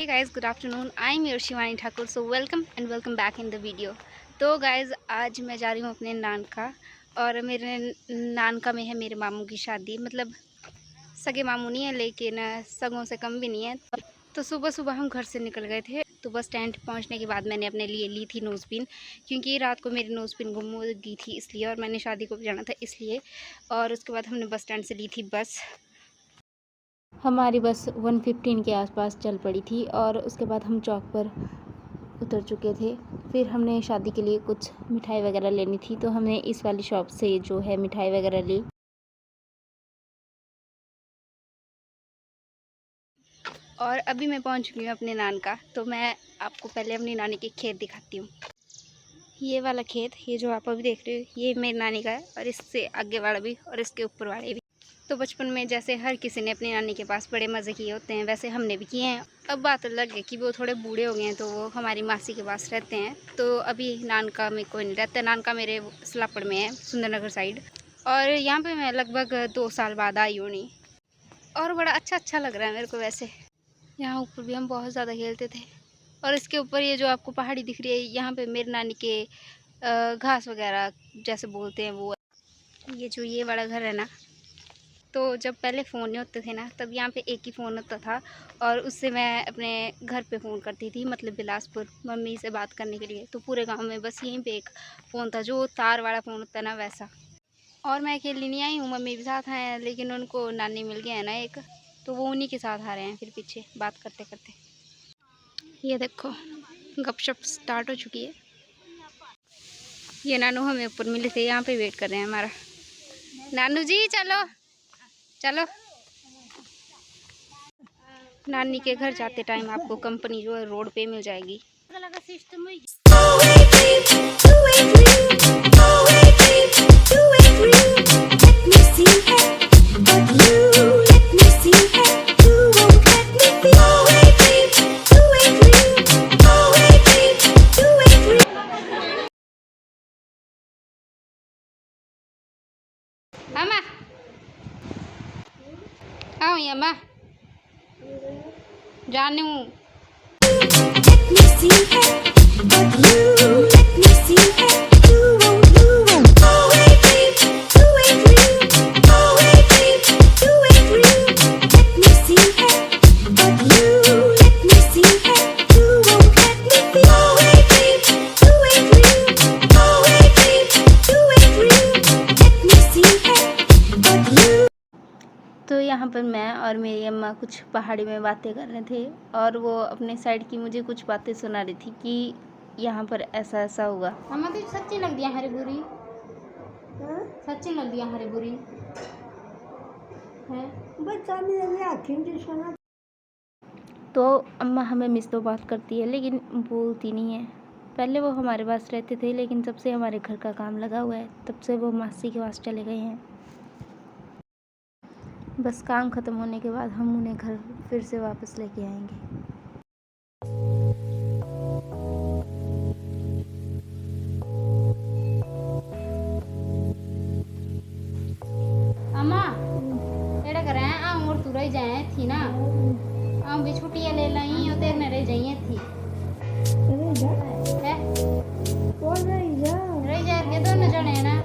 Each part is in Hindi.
Guys, good afternoon. I am your Shivani Thakur. So welcome and welcome back in the video. तो गाइज़, आज मैं जा रही हूँ अपने नानका, और मेरे नानका में है मेरे मामू की शादी। मतलब सगे मामू नहीं है, लेकिन सगों से कम भी नहीं है। तो सुबह सुबह हम घर से निकल गए थे। तो बस स्टैंड पहुँचने के बाद मैंने अपने लिए ली थी नोज़पिन, क्योंकि रात को मेरी नोज़पिन गुम हो गई थी इसलिए, और मैंने शादी को भी जाना था इसलिए। और उसके बाद हमने बस स्टैंड से ली थी बस। हमारी बस 1:15 के आसपास चल पड़ी थी, और उसके बाद हम चौक पर उतर चुके थे। फिर हमने शादी के लिए कुछ मिठाई वगैरह लेनी थी, तो हमने इस वाली शॉप से जो है मिठाई वगैरह ली। और अभी मैं पहुंच चुकी हूँ अपने नानका। तो मैं आपको पहले अपनी नानी के खेत दिखाती हूँ। ये वाला खेत, ये जो आप अभी देख रहे हो, ये मेरी नानी का है, और इससे आगे वाला भी और इसके ऊपर वाले भी। तो बचपन में जैसे हर किसी ने अपनी नानी के पास बड़े मज़े किए होते हैं, वैसे हमने भी किए हैं। अब बात अलग है कि वो थोड़े बूढ़े हो गए हैं, तो वो हमारी मासी के पास रहते हैं। तो अभी नानका में कोई नहीं रहता। नानका मेरे सलापड़ में है, सुंदरनगर साइड। और यहाँ पे मैं लगभग 2 साल बाद आई हूँ नहीं, और बड़ा अच्छा लग रहा है मेरे को। वैसे यहाँ ऊपर भी हम बहुत ज़्यादा खेलते थे। और इसके ऊपर ये जो आपको पहाड़ी दिख रही है, यहाँ पर मेरी नानी के घास वगैरह जैसे बोलते हैं वो। ये जो ये बड़ा घर है ना, तो जब पहले फ़ोन नहीं होते थे ना, तब यहाँ पे एक ही फ़ोन होता था, और उससे मैं अपने घर पे फ़ोन करती थी, मतलब बिलासपुर, मम्मी से बात करने के लिए। तो पूरे गांव में बस यहीं पे एक फ़ोन था, जो तार वाला फ़ोन होता है ना, वैसा। और मैं अकेली नहीं आई हूँ, मम्मी भी साथ आए हैं, लेकिन उनको नानी मिल गया है ना एक, तो वो उन्हीं के साथ आ रहे हैं फिर पीछे बात करते करते। ये देखो, गपशप स्टार्ट हो चुकी है। ये नानू हमें ऊपर मिले थे, यहाँ पर वेट कर रहे हैं हमारा। नानू जी चलो चलो। नानी के घर जाते टाइम आपको कंपनी जो है रोड पे मिल जाएगी। अम्मा आओ अम्मा, जाने हूँ। तो यहाँ पर मैं और मेरी अम्मा कुछ पहाड़ी में बातें कर रहे थे, और वो अपने साइड की मुझे कुछ बातें सुना रही थी कि यहाँ पर ऐसा ऐसा होगा। अम्मा तो सच्ची लग दिया हरी बुरी, सच्ची लग दिया हरी बुरी है। तो अम्मा हमें मिस तो बात करती है, लेकिन बोलती नहीं है। पहले वो हमारे पास रहते थे, लेकिन जब से हमारे घर का काम लगा हुआ है, तब से वो मासी के पास चले गए हैं। बस काम ख़त्म होने के बाद हम उन्हें घर फिर से वापस लेके आएंगे। अम्मा एड़ा कर रहे हैं और तू रह जाए थी ना, हम भी छुट्टियां ले लाई और तेरे रह जाइए थी है रह जाएंगे दोनों जने ना।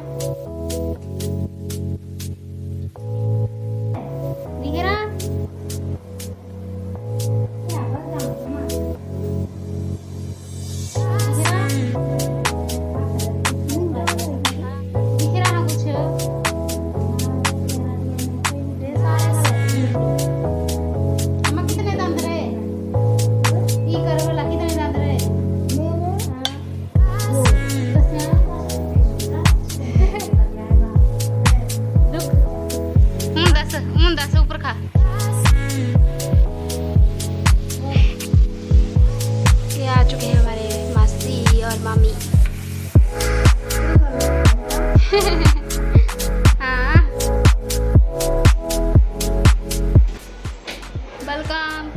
ये आ चुके हैं हमारे मासी और मामी। हाँ वेलकम।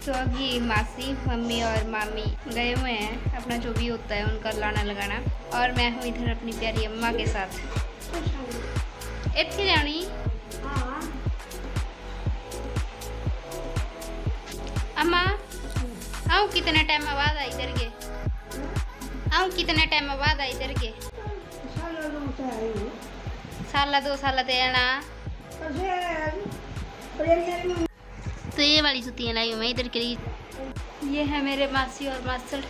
तो अभी मासी, मम्मी और मामी गए हुए हैं अपना जो भी होता है उनका लाना लगाना, और मैं हूँ इधर अपनी प्यारी अम्मा के साथ। इतनी जानी अम्मा आऊँ कितने टाइम बाद आई इधर के आऊँ कितने टाइम बाद आई इधर के साला 2 साल ते आना। तो ये वाली जुतियाँ लाई हूँ मैं इधर के लिए। ये है मेरे मासी और मासड़।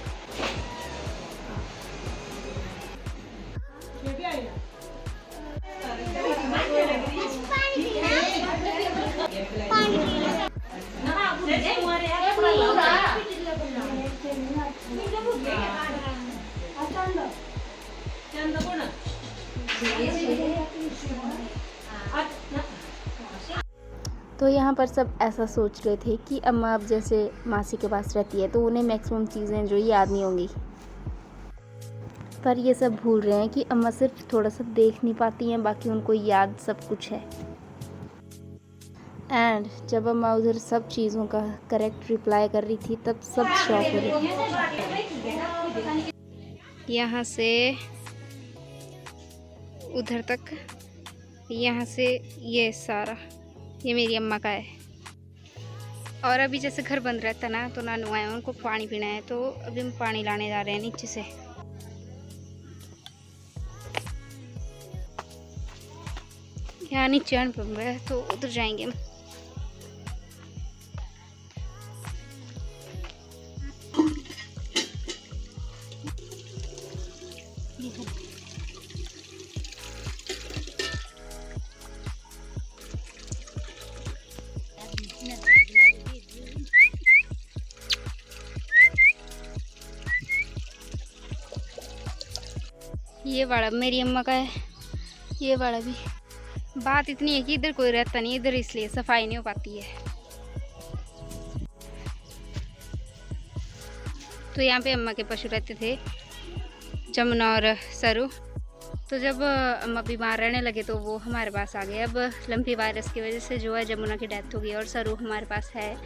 तो यहाँ पर सब ऐसा सोच रहे थे कि अम्मा अब जैसे मासी के पास रहती है तो उन्हें मैक्सिमम चीज़ें जो याद नहीं होंगी, पर ये सब भूल रहे हैं कि अम्मा सिर्फ थोड़ा सा देख नहीं पाती हैं, बाकी उनको याद सब कुछ है। एंड जब अम्मा उधर सब चीज़ों का करेक्ट रिप्लाई कर रही थी तब सब शॉक हो रहे थे। यहाँ से उधर तक, यहाँ से ये सारा ये मेरी अम्मा का है। और अभी जैसे घर बंद रहता ना तो नानू आए उनको पानी पीना है, तो अभी हम पानी लाने जा रहे हैं नीचे से। यहाँ नीचे हैंडपंप है तो उधर जाएंगे हम। ये वाला मेरी अम्मा का है, ये वाला भी। बात इतनी है कि इधर कोई रहता नहीं इधर, इसलिए सफाई नहीं हो पाती है। तो यहाँ पे अम्मा के पशु रहते थे, जमुना और सरू। तो जब अम्मा बीमार रहने लगे तो वो हमारे पास आ गए। अब लंपी वायरस की वजह से जो है जमुना की डेथ हो गई और सरू हमारे पास है।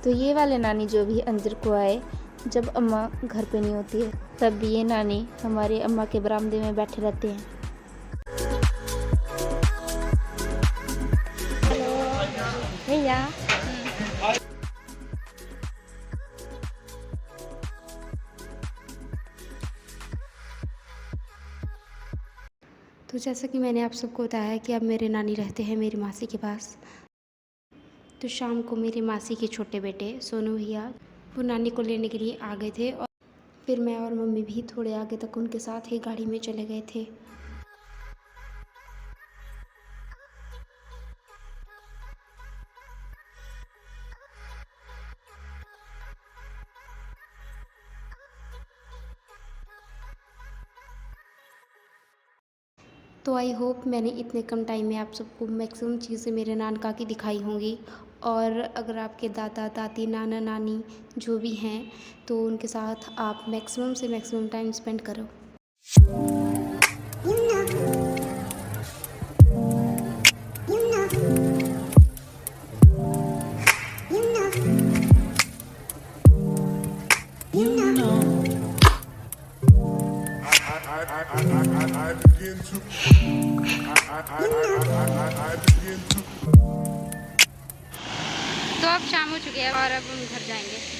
तो ये वाले नानी जो भी अंदर को आए जब अम्मा घर पे नहीं होती है, तब भी ये नानी हमारे अम्मा के बरामदे में बैठे रहते हैं। भैया तो जैसा कि मैंने आप सबको बताया कि अब मेरे नानी रहते हैं मेरी मासी के पास। तो शाम को मेरी मासी के छोटे बेटे सोनू भैया वो नानी को लेने के लिए आ गए थे, और फिर मैं और मम्मी भी थोड़े आगे तक उनके साथ ही गाड़ी में चले गए थे। तो आई होप मैंने इतने कम टाइम में आप सबको मैक्सिमम चीज़ें मेरे नानका की दिखाई होंगी। और अगर आपके दादा दादी नाना नानी जो भी हैं तो उनके साथ आप मैक्सिमम से मैक्सिमम टाइम स्पेंड करो। तो अब शाम हो चुकी है और अब हम घर जाएंगे।